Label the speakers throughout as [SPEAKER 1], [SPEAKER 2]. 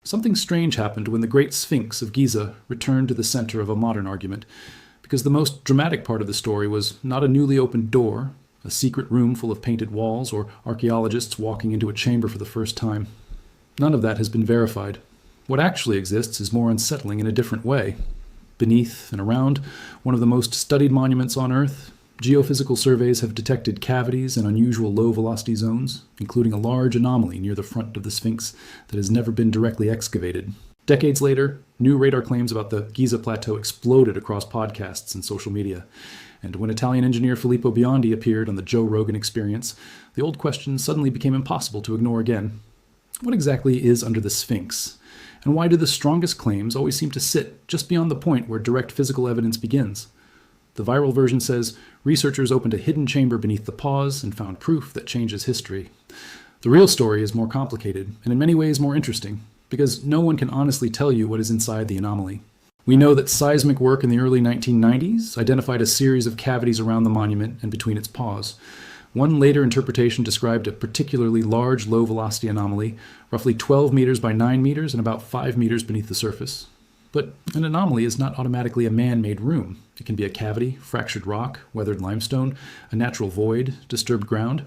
[SPEAKER 1] Something strange happened when the Great Sphinx of Giza returned to the center of a modern argument, because the most dramatic part of the story was not a newly opened door, a secret room full of painted walls, or archaeologists walking into a chamber for the first time. None of that has been verified. What actually exists is more unsettling in a different way. Beneath and around one of the most studied monuments on Earth, geophysical surveys have detected cavities and unusual low-velocity zones, including a large anomaly near the front of the Sphinx that has never been directly excavated. Decades later, new radar claims about the Giza Plateau exploded across podcasts and social media. And when Italian engineer Filippo Biondi appeared on the Joe Rogan Experience, the old question suddenly became impossible to ignore again. What exactly is under the Sphinx? And why do the strongest claims always seem to sit just beyond the point where direct physical evidence begins? The viral version says, researchers opened a hidden chamber beneath the paws and found proof that changes history. The real story is more complicated, and in many ways more interesting, because no one can honestly tell you what is inside the anomaly. We know that seismic work in the early 1990s identified a series of cavities around the monument and between its paws. One later interpretation described a particularly large low-velocity anomaly, roughly 12 meters by 9 meters and about 5 meters beneath the surface. But an anomaly is not automatically a man-made room. It can be a cavity, fractured rock, weathered limestone, a natural void, disturbed ground,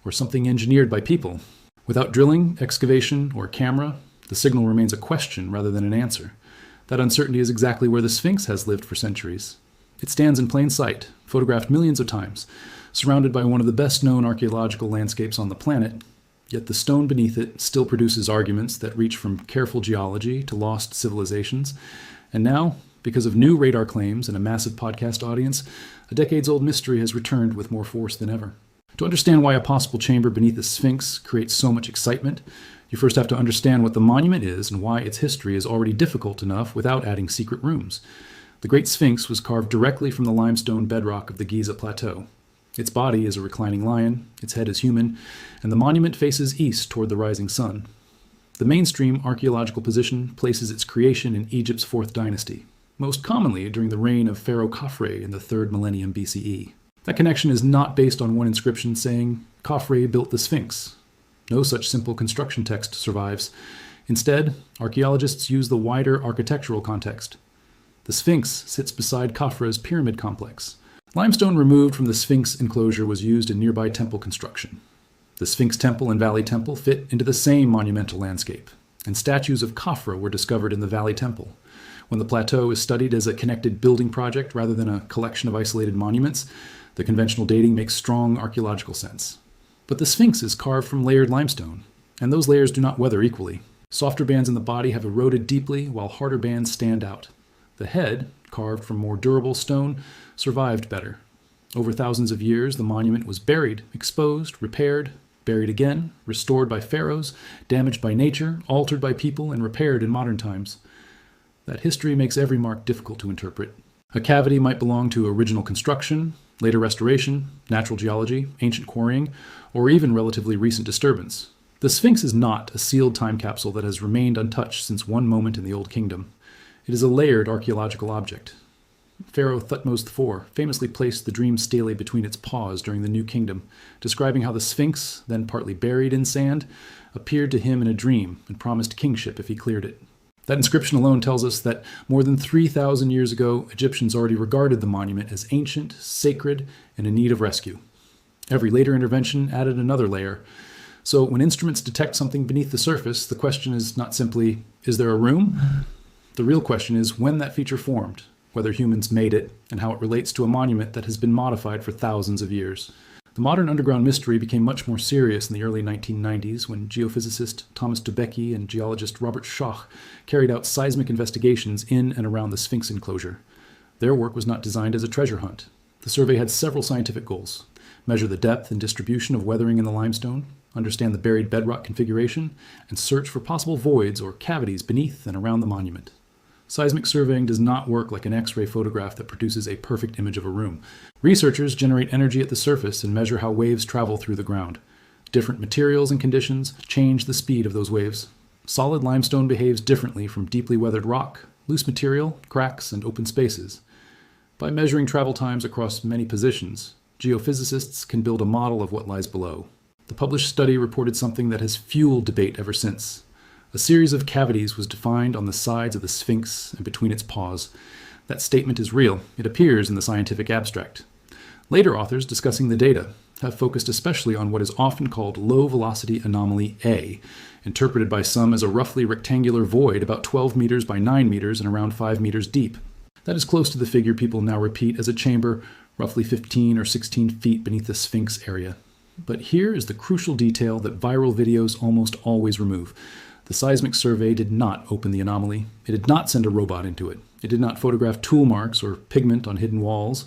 [SPEAKER 1] or something engineered by people. Without drilling, excavation, or camera, the signal remains a question rather than an answer. That uncertainty is exactly where the Sphinx has lived for centuries. It stands in plain sight, photographed millions of times, surrounded by one of the best-known archaeological landscapes on the planet, yet the stone beneath it still produces arguments that reach from careful geology to lost civilizations. And now, because of new radar claims and a massive podcast audience, a decades-old mystery has returned with more force than ever. To understand why a possible chamber beneath the Sphinx creates so much excitement, you first have to understand what the monument is and why its history is already difficult enough without adding secret rooms. The Great Sphinx was carved directly from the limestone bedrock of the Giza Plateau. Its body is a reclining lion, its head is human, and the monument faces east toward the rising sun. The mainstream archaeological position places its creation in Egypt's 4th dynasty, most commonly during the reign of Pharaoh Khafre in the 3rd millennium BCE. That connection is not based on one inscription saying, Khafre built the Sphinx. No such simple construction text survives. Instead, archaeologists use the wider architectural context. The Sphinx sits beside Khafre's pyramid complex. Limestone removed from the Sphinx enclosure was used in nearby temple construction. The Sphinx Temple and Valley Temple fit into the same monumental landscape, and statues of Khafre were discovered in the Valley Temple. When the plateau is studied as a connected building project rather than a collection of isolated monuments, the conventional dating makes strong archaeological sense. But the Sphinx is carved from layered limestone, and those layers do not weather equally. Softer bands in the body have eroded deeply, while harder bands stand out. The head, carved from more durable stone, survived better. Over thousands of years, the monument was buried, exposed, repaired, buried again, restored by pharaohs, damaged by nature, altered by people, and repaired in modern times. That history makes every mark difficult to interpret. A cavity might belong to original construction, later restoration, natural geology, ancient quarrying, or even relatively recent disturbance. The Sphinx is not a sealed time capsule that has remained untouched since one moment in the Old Kingdom. It is a layered archaeological object. Pharaoh Thutmose IV famously placed the dream stele between its paws during the New Kingdom, describing how the Sphinx, then partly buried in sand, appeared to him in a dream and promised kingship if he cleared it. That inscription alone tells us that more than 3,000 years ago, Egyptians already regarded the monument as ancient, sacred, and in need of rescue. Every later intervention added another layer. So when instruments detect something beneath the surface, the question is not simply, is there a room? The real question is when that feature formed, whether humans made it, and how it relates to a monument that has been modified for thousands of years. The modern underground mystery became much more serious in the early 1990s when geophysicist Thomas Dubecki and geologist Robert Schoch carried out seismic investigations in and around the Sphinx enclosure. Their work was not designed as a treasure hunt. The survey had several scientific goals: measure the depth and distribution of weathering in the limestone, understand the buried bedrock configuration, and search for possible voids or cavities beneath and around the monument. Seismic surveying does not work like an X-ray photograph that produces a perfect image of a room. Researchers generate energy at the surface and measure how waves travel through the ground. Different materials and conditions change the speed of those waves. Solid limestone behaves differently from deeply weathered rock, loose material, cracks, and open spaces. By measuring travel times across many positions, geophysicists can build a model of what lies below. The published study reported something that has fueled debate ever since: A series of cavities was defined on the sides of the Sphinx and between its paws. That statement is real. It appears in the scientific abstract. Later authors discussing the data have focused especially on what is often called low-velocity anomaly A, interpreted by some as a roughly rectangular void about 12 meters by 9 meters and around 5 meters deep. That is close to the figure people now repeat as a chamber roughly 15 or 16 feet beneath the Sphinx area. But here is the crucial detail that viral videos almost always remove. The seismic survey did not open the anomaly. It did not send a robot into it. It did not photograph tool marks or pigment on hidden walls.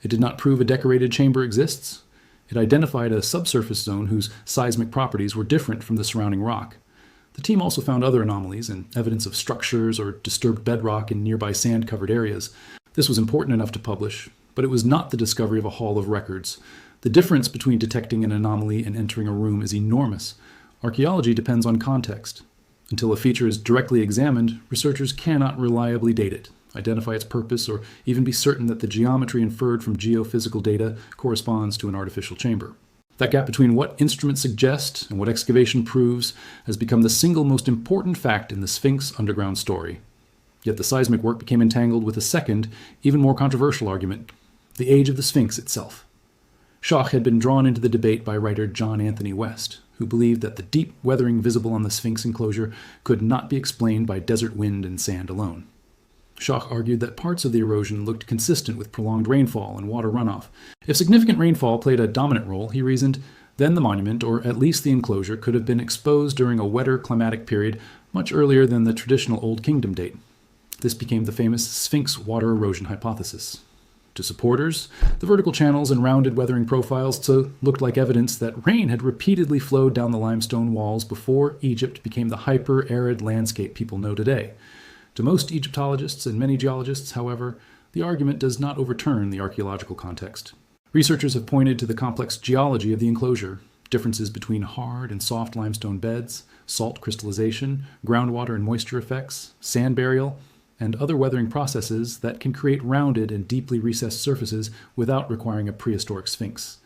[SPEAKER 1] It did not prove a decorated chamber exists. It identified a subsurface zone whose seismic properties were different from the surrounding rock. The team also found other anomalies and evidence of structures or disturbed bedrock in nearby sand-covered areas. This was important enough to publish, but it was not the discovery of a haul of records. The difference between detecting an anomaly and entering a room is enormous. Archaeology depends on context. Until a feature is directly examined, researchers cannot reliably date it, identify its purpose, or even be certain that the geometry inferred from geophysical data corresponds to an artificial chamber. That gap between what instruments suggest and what excavation proves has become the single most important fact in the Sphinx underground story. Yet the seismic work became entangled with a second, even more controversial argument: the age of the Sphinx itself. Schoch had been drawn into the debate by writer John Anthony West, who believed that the deep weathering visible on the Sphinx enclosure could not be explained by desert wind and sand alone. Schoch argued that parts of the erosion looked consistent with prolonged rainfall and water runoff. If significant rainfall played a dominant role, he reasoned, then the monument, or at least the enclosure, could have been exposed during a wetter climatic period much earlier than the traditional Old Kingdom date. This became the famous Sphinx water erosion hypothesis. To supporters, the vertical channels and rounded weathering profiles looked like evidence that rain had repeatedly flowed down the limestone walls before Egypt became the hyper-arid landscape people know today. To most Egyptologists and many geologists, however, the argument does not overturn the archaeological context. Researchers have pointed to the complex geology of the enclosure, differences between hard and soft limestone beds, salt crystallization, groundwater and moisture effects, sand burial, and other weathering processes that can create rounded and deeply recessed surfaces without requiring a prehistoric sphinx.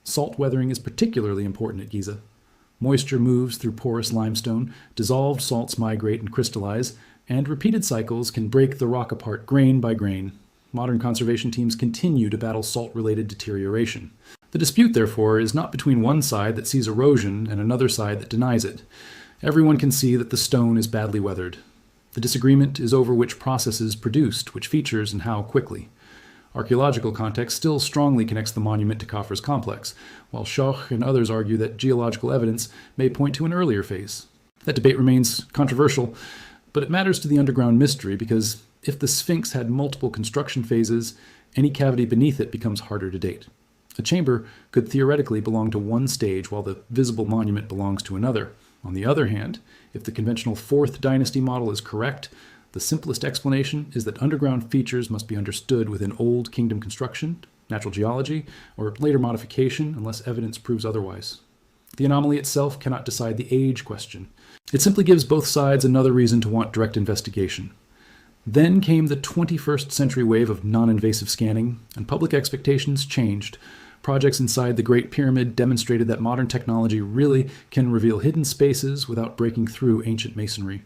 [SPEAKER 1] Salt weathering is particularly important at Giza. Moisture moves through porous limestone, dissolved salts migrate and crystallize, and repeated cycles can break the rock apart grain by grain. Modern conservation teams continue to battle salt-related deterioration. The dispute, therefore, is not between one side that sees erosion and another side that denies it. Everyone can see that the stone is badly weathered. The disagreement is over which processes produced, which features, and how quickly. Archaeological context still strongly connects the monument to Khafre's complex, while Schoch and others argue that geological evidence may point to an earlier phase. That debate remains controversial, but it matters to the underground mystery because if the Sphinx had multiple construction phases, any cavity beneath it becomes harder to date. A chamber could theoretically belong to one stage while the visible monument belongs to another. On the other hand, if the conventional Fourth Dynasty model is correct, the simplest explanation is that underground features must be understood within Old Kingdom construction, natural geology, or later modification unless evidence proves otherwise. The anomaly itself cannot decide the age question. It simply gives both sides another reason to want direct investigation. Then came the 21st century wave of non-invasive scanning, and public expectations changed. Projects inside the Great Pyramid demonstrated that modern technology really can reveal hidden spaces without breaking through ancient masonry.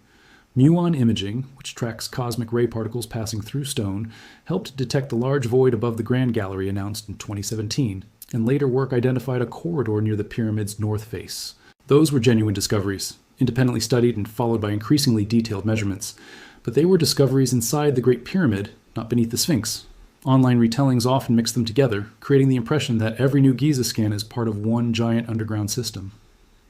[SPEAKER 1] Muon imaging, which tracks cosmic ray particles passing through stone, helped detect the large void above the Grand Gallery announced in 2017, and later work identified a corridor near the pyramid's north face. Those were genuine discoveries, independently studied and followed by increasingly detailed measurements. But they were discoveries inside the Great Pyramid, not beneath the Sphinx. Online retellings often mix them together, creating the impression that every new Giza scan is part of one giant underground system.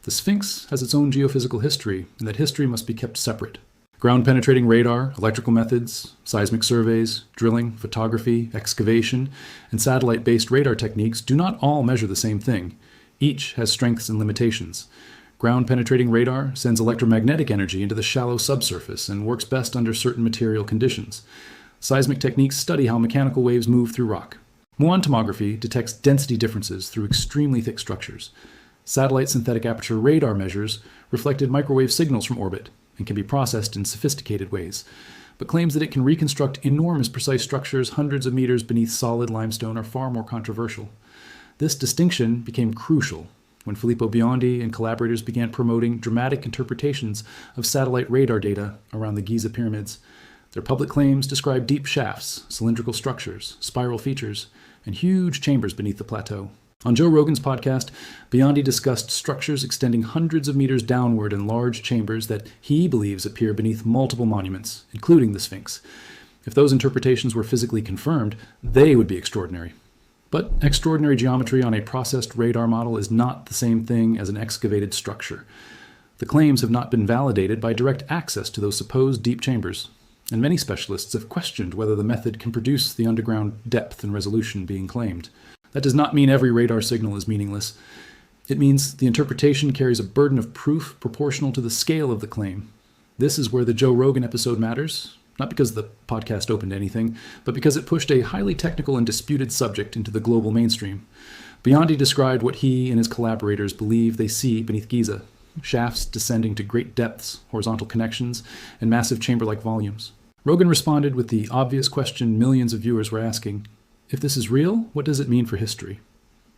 [SPEAKER 1] The Sphinx has its own geophysical history, and that history must be kept separate. Ground-penetrating radar, electrical methods, seismic surveys, drilling, photography, excavation, and satellite-based radar techniques do not all measure the same thing. Each has strengths and limitations. Ground-penetrating radar sends electromagnetic energy into the shallow subsurface and works best under certain material conditions. Seismic techniques study how mechanical waves move through rock. Muon tomography detects density differences through extremely thick structures. Satellite synthetic aperture radar measures reflected microwave signals from orbit and can be processed in sophisticated ways, but claims that it can reconstruct enormous precise structures hundreds of meters beneath solid limestone are far more controversial. This distinction became crucial. when Filippo Biondi and collaborators began promoting dramatic interpretations of satellite radar data around the Giza pyramids. Their public claims describe deep shafts, cylindrical structures, spiral features, and huge chambers beneath the plateau. On Joe Rogan's podcast, Biondi discussed structures extending hundreds of meters downward in large chambers that he believes appear beneath multiple monuments, including the Sphinx. If those interpretations were physically confirmed, they would be extraordinary. But extraordinary geometry on a processed radar model is not the same thing as an excavated structure. The claims have not been validated by direct access to those supposed deep chambers, and many specialists have questioned whether the method can produce the underground depth and resolution being claimed. That does not mean every radar signal is meaningless. It means the interpretation carries a burden of proof proportional to the scale of the claim. This is where the Joe Rogan episode matters, not because the podcast opened anything, but because it pushed a highly technical and disputed subject into the global mainstream. Biondi described what he and his collaborators believe they see beneath Giza: shafts descending to great depths, horizontal connections, and massive chamber-like volumes. Rogan responded with the obvious question millions of viewers were asking: if this is real, what does it mean for history?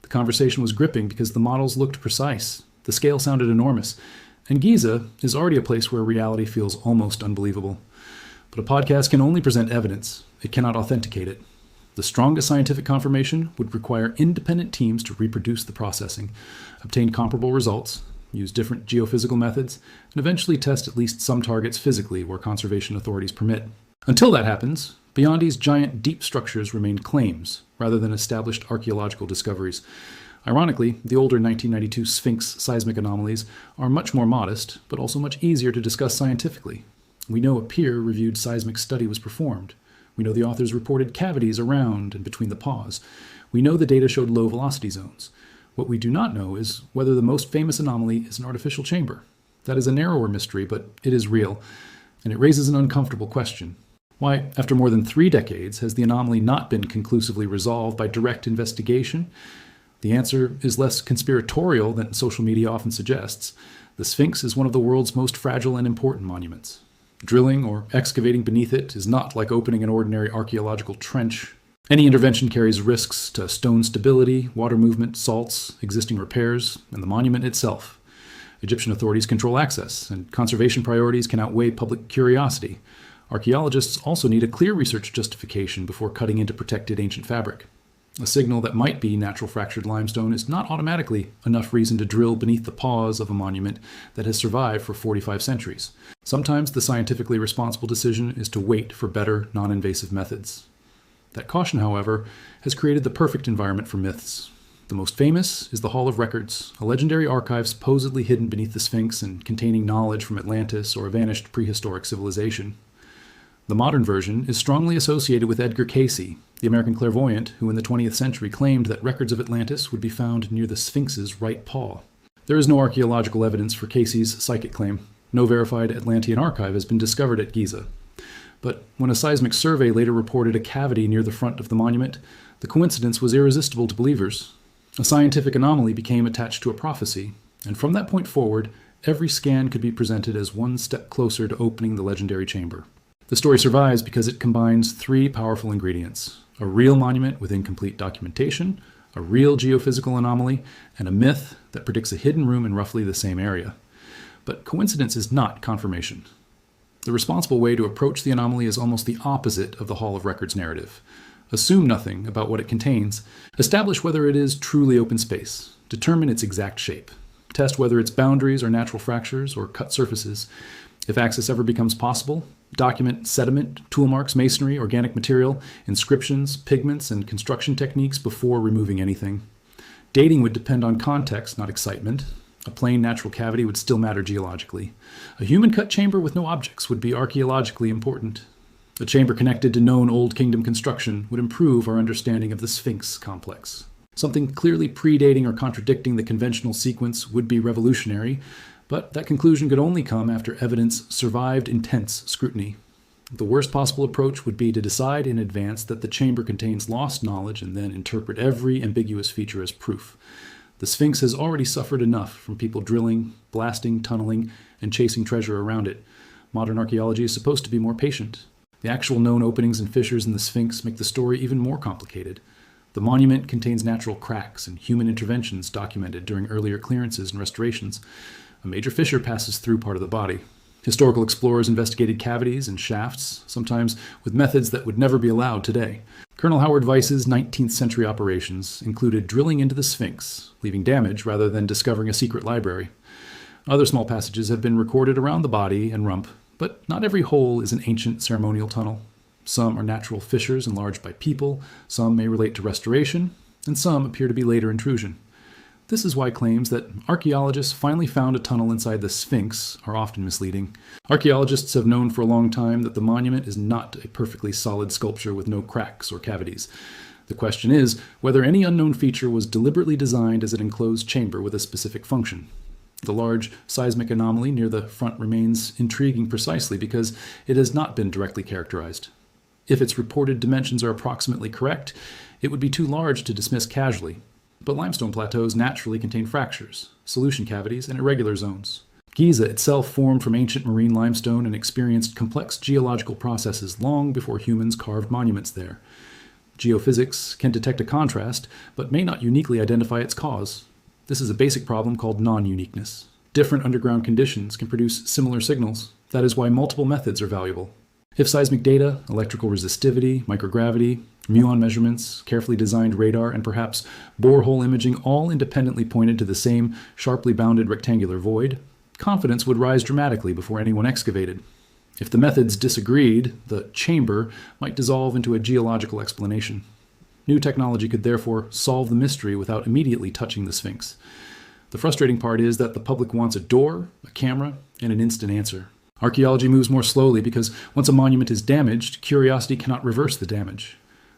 [SPEAKER 1] The conversation was gripping because the models looked precise, the scale sounded enormous, and Giza is already a place where reality feels almost unbelievable. But a podcast can only present evidence. It cannot authenticate it. The strongest scientific confirmation would require independent teams to reproduce the processing, obtain comparable results, use different geophysical methods, and eventually test at least some targets physically where conservation authorities permit. Until that happens, Biondi's giant deep structures remain claims rather than established archaeological discoveries. Ironically, the older 1992 Sphinx seismic anomalies are much more modest, but also much easier to discuss scientifically. We know a peer-reviewed seismic study was performed. We know the authors reported cavities around and between the paws. We know the data showed low velocity zones. What we do not know is whether the most famous anomaly is an artificial chamber. That is a narrower mystery, but it is real, and it raises an uncomfortable question. Why, after more than 3 decades, has the anomaly not been conclusively resolved by direct investigation? The answer is less conspiratorial than social media often suggests. The Sphinx is one of the world's most fragile and important monuments. Drilling or excavating beneath it is not like opening an ordinary archaeological trench. Any intervention carries risks to stone stability, water movement, salts, existing repairs, and the monument itself. Egyptian authorities control access, and conservation priorities can outweigh public curiosity. Archaeologists also need a clear research justification before cutting into protected ancient fabric. A signal that might be natural fractured limestone is not automatically enough reason to drill beneath the paws of a monument that has survived for 45 centuries. Sometimes the scientifically responsible decision is to wait for better, non-invasive methods. That caution, however, has created the perfect environment for myths. The most famous is the Hall of Records, a legendary archive supposedly hidden beneath the Sphinx and containing knowledge from Atlantis or a vanished prehistoric civilization. The modern version is strongly associated with Edgar Cayce, the American clairvoyant who in the 20th century claimed that records of Atlantis would be found near the Sphinx's right paw. There is no archaeological evidence for Cayce's psychic claim. No verified Atlantean archive has been discovered at Giza. But when a seismic survey later reported a cavity near the front of the monument, the coincidence was irresistible to believers. A scientific anomaly became attached to a prophecy, and from that point forward, every scan could be presented as one step closer to opening the legendary chamber. The story survives because it combines 3 powerful ingredients: a real monument with incomplete documentation, a real geophysical anomaly, and a myth that predicts a hidden room in roughly the same area. But coincidence is not confirmation. The responsible way to approach the anomaly is almost the opposite of the Hall of Records narrative. Assume nothing about what it contains. Establish whether it is truly open space. Determine its exact shape. Test whether its boundaries are natural fractures or cut surfaces. If access ever becomes possible, document sediment, tool marks, masonry, organic material, inscriptions, pigments, and construction techniques before removing anything. Dating would depend on context, not excitement. A plain natural cavity would still matter geologically. A human-cut chamber with no objects would be archaeologically important. A chamber connected to known Old Kingdom construction would improve our understanding of the Sphinx complex. Something clearly predating or contradicting the conventional sequence would be revolutionary, but that conclusion could only come after evidence survived intense scrutiny. The worst possible approach would be to decide in advance that the chamber contains lost knowledge and then interpret every ambiguous feature as proof. The Sphinx has already suffered enough from people drilling, blasting, tunneling, and chasing treasure around it. Modern archaeology is supposed to be more patient. The actual known openings and fissures in the Sphinx make the story even more complicated. The monument contains natural cracks and human interventions documented during earlier clearances and restorations. A major fissure passes through part of the body. Historical explorers investigated cavities and shafts, sometimes with methods that would never be allowed today. Colonel Howard Weiss's 19th century operations included drilling into the Sphinx, leaving damage rather than discovering a secret library. Other small passages have been recorded around the body and rump, but not every hole is an ancient ceremonial tunnel. Some are natural fissures enlarged by people, some may relate to restoration, and some appear to be later intrusion. This is why claims that archaeologists finally found a tunnel inside the Sphinx are often misleading. Archaeologists have known for a long time that the monument is not a perfectly solid sculpture with no cracks or cavities. The question is whether any unknown feature was deliberately designed as an enclosed chamber with a specific function. The large seismic anomaly near the front remains intriguing precisely because it has not been directly characterized. If its reported dimensions are approximately correct, it would be too large to dismiss casually. But limestone plateaus naturally contain fractures, solution cavities, and irregular zones. Giza itself formed from ancient marine limestone and experienced complex geological processes long before humans carved monuments there. Geophysics can detect a contrast, but may not uniquely identify its cause. This is a basic problem called non-uniqueness. Different underground conditions can produce similar signals. That is why multiple methods are valuable. If seismic data, electrical resistivity, microgravity, muon measurements, carefully designed radar, and perhaps borehole imaging all independently pointed to the same sharply bounded rectangular void, confidence would rise dramatically before anyone excavated. If the methods disagreed, the chamber might dissolve into a geological explanation. New technology could therefore solve the mystery without immediately touching the Sphinx. The frustrating part is that the public wants a door, a camera, and an instant answer. Archaeology moves more slowly because once a monument is damaged, curiosity cannot reverse the damage.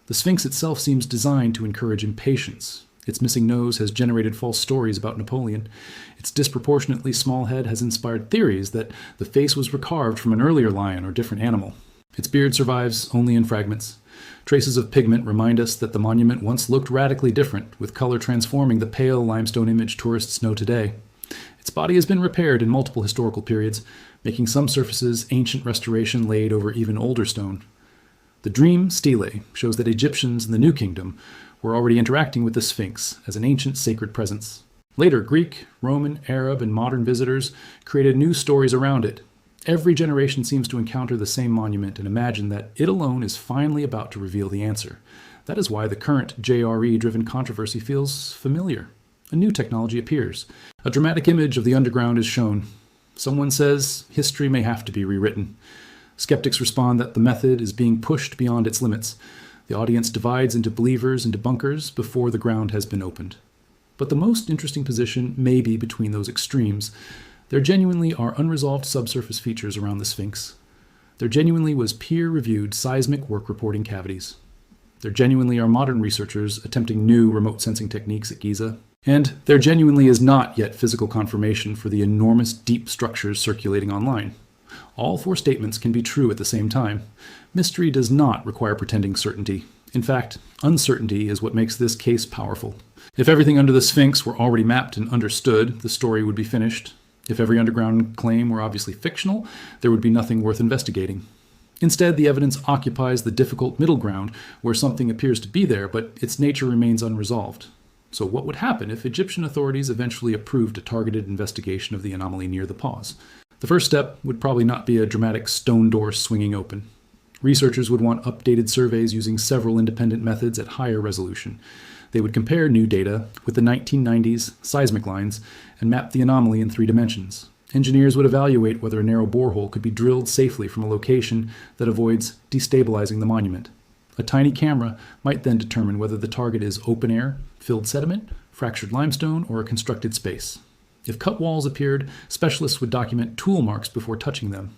[SPEAKER 1] The Sphinx itself seems designed to encourage impatience. Its missing nose has generated false stories about Napoleon. Its disproportionately small head has inspired theories that the face was recarved from an earlier lion or different animal. Its beard survives only in fragments. Traces of pigment remind us that the monument once looked radically different, with color transforming the pale limestone image tourists know today. Its body has been repaired in multiple historical periods, making some surfaces ancient restoration laid over even older stone. The Dream Stele shows that Egyptians in the New Kingdom were already interacting with the Sphinx as an ancient sacred presence. Later, Greek, Roman, Arab, and modern visitors created new stories around it. Every generation seems to encounter the same monument and imagine that it alone is finally about to reveal the answer. That is why the current JRE-driven controversy feels familiar. A new technology appears. A dramatic image of the underground is shown. Someone says history may have to be rewritten. Skeptics respond that the method is being pushed beyond its limits. The audience divides into believers and debunkers before the ground has been opened. But the most interesting position may be between those extremes. There genuinely are unresolved subsurface features around the Sphinx. There genuinely was peer-reviewed seismic work reporting cavities. There genuinely are modern researchers attempting new remote sensing techniques at Giza. And there genuinely is not yet physical confirmation for the enormous deep structures circulating online. All four statements can be true at the same time. Mystery does not require pretending certainty. In fact, uncertainty is what makes this case powerful. If everything under the Sphinx were already mapped and understood, the story would be finished. If every underground claim were obviously fictional, there would be nothing worth investigating. Instead, the evidence occupies the difficult middle ground where something appears to be there, but its nature remains unresolved. So what would happen if Egyptian authorities eventually approved a targeted investigation of the anomaly near the paws? The first step would probably not be a dramatic stone door swinging open. Researchers would want updated surveys using several independent methods at higher resolution. They would compare new data with the 1990s seismic lines and map the anomaly in 3 dimensions. Engineers would evaluate whether a narrow borehole could be drilled safely from a location that avoids destabilizing the monument. A tiny camera might then determine whether the target is open air, filled sediment, fractured limestone, or a constructed space. If cut walls appeared, specialists would document tool marks before touching them.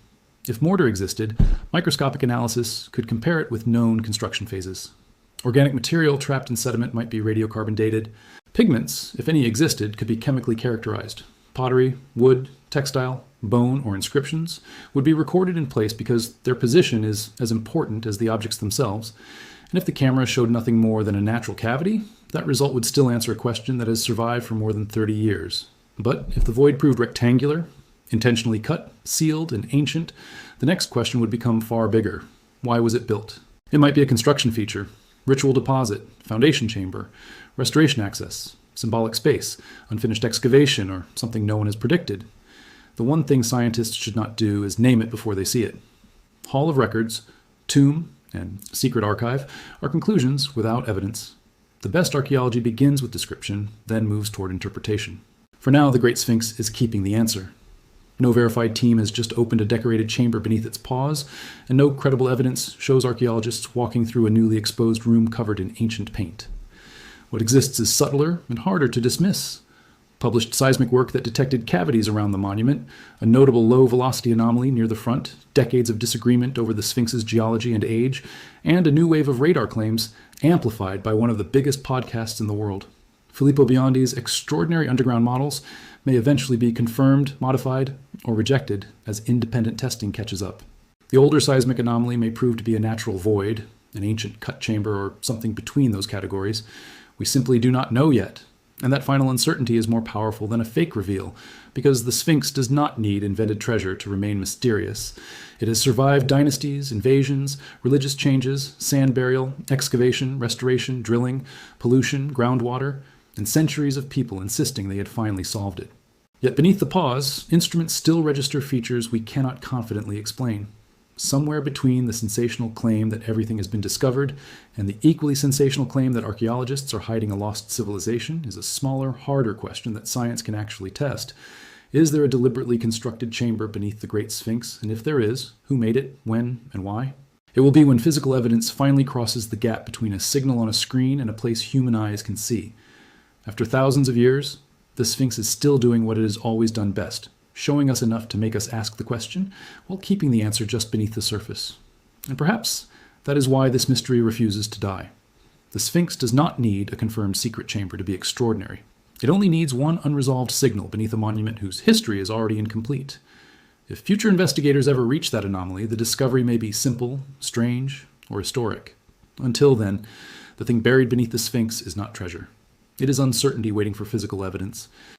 [SPEAKER 1] If mortar existed, microscopic analysis could compare it with known construction phases. Organic material trapped in sediment might be radiocarbon dated. Pigments, if any existed, could be chemically characterized. Pottery, wood, textile, bone, or inscriptions would be recorded in place because their position is as important as the objects themselves. And if the camera showed nothing more than a natural cavity, that result would still answer a question that has survived for more than 30 years. But if the void proved rectangular, intentionally cut, sealed, and ancient, the next question would become far bigger. Why was it built? It might be a construction feature. Ritual deposit, foundation chamber, restoration access, symbolic space, unfinished excavation, or something no one has predicted. The one thing scientists should not do is name it before they see it. Hall of Records, tomb, and secret archive are conclusions without evidence. The best archaeology begins with description, then moves toward interpretation. For now, the Great Sphinx is keeping the answer. No verified team has just opened a decorated chamber beneath its paws, and no credible evidence shows archaeologists walking through a newly exposed room covered in ancient paint. What exists is subtler and harder to dismiss. Published seismic work that detected cavities around the monument, a notable low-velocity anomaly near the front, decades of disagreement over the Sphinx's geology and age, and a new wave of radar claims amplified by one of the biggest podcasts in the world. Filippo Biondi's extraordinary underground models may eventually be confirmed, modified, or rejected as independent testing catches up. The older seismic anomaly may prove to be a natural void, an ancient cut chamber, or something between those categories. We simply do not know yet, and that final uncertainty is more powerful than a fake reveal, because the Sphinx does not need invented treasure to remain mysterious. It has survived dynasties, invasions, religious changes, sand burial, excavation, restoration, drilling, pollution, groundwater, and centuries of people insisting they had finally solved it. Yet beneath the paws, instruments still register features we cannot confidently explain. Somewhere between the sensational claim that everything has been discovered and the equally sensational claim that archaeologists are hiding a lost civilization is a smaller, harder question that science can actually test. Is there a deliberately constructed chamber beneath the Great Sphinx? And if there is, who made it, when, and why? It will be when physical evidence finally crosses the gap between a signal on a screen and a place human eyes can see. After thousands of years, the Sphinx is still doing what it has always done best, showing us enough to make us ask the question, while keeping the answer just beneath the surface. And perhaps that is why this mystery refuses to die. The Sphinx does not need a confirmed secret chamber to be extraordinary. It only needs one unresolved signal beneath a monument whose history is already incomplete. If future investigators ever reach that anomaly, the discovery may be simple, strange, or historic. Until then, the thing buried beneath the Sphinx is not treasure. It is uncertainty waiting for physical evidence,